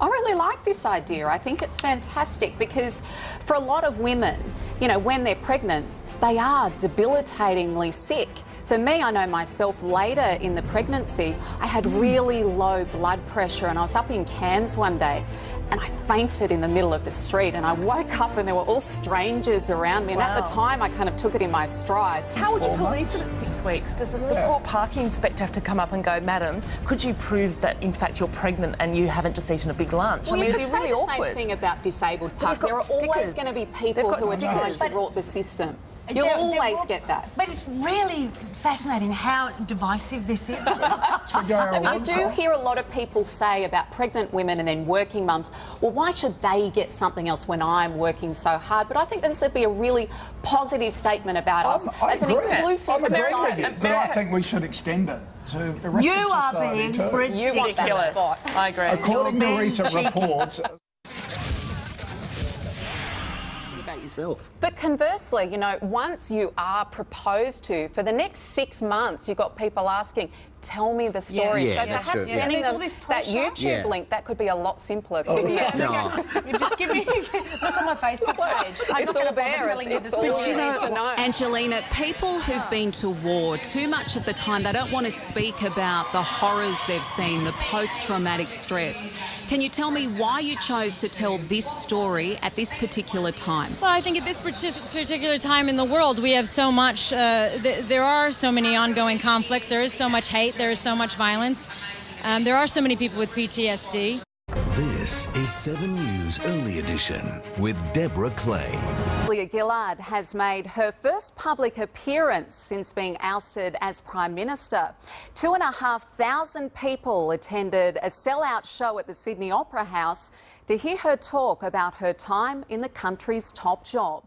I really like this idea. I think it's fantastic because for a lot of women, you know, when they're pregnant, they are debilitatingly sick. For me, I know myself, later in the pregnancy, I had really low blood pressure and I was up in Cairns one day and I fainted in the middle of the street and I woke up and there were all strangers around me. And at the time, I kind of took it in my stride. How would you police it at 6 weeks? Does the poor parking inspector have to come up and go, "Madam, could you prove that in fact you're pregnant and you haven't just eaten a big lunch?" Well, I mean, you it'd could be really say the awkward. same thing about disabled parking. There are always going to be people who are trying to rot the system. You'll always get that. But it's really fascinating how divisive this is. I do hear a lot of people say about pregnant women and then working mums, well, why should they get something else when I'm working so hard? But I think this would be a really positive statement about us as an inclusive society. But I think we should extend it to the rest of society too. You want that Ridiculous. spot. I agree. According to recent reports... Yourself. But conversely, you know, once you are proposed to, for the next 6 months, you've got people asking, tell me the story. So perhaps sending them that YouTube link, that could be a lot simpler, couldn't it? You just give me look on my Facebook page. It's all there. It's all you need to know. Angelina, people who've been to war, too much of the time they don't want to speak about the horrors they've seen, the post-traumatic stress. Can you tell me why you chose to tell this story at this particular time? Well, I think at this particular time in the world, we have so much, there are so many ongoing conflicts, there is so much hate, there is so much violence, there are so many people with PTSD. This is 7 News Early Edition with Deborah Clay. Julia Gillard has made her first public appearance since being ousted as Prime Minister. 2,500 people attended a sellout show at the Sydney Opera House to hear her talk about her time in the country's top job.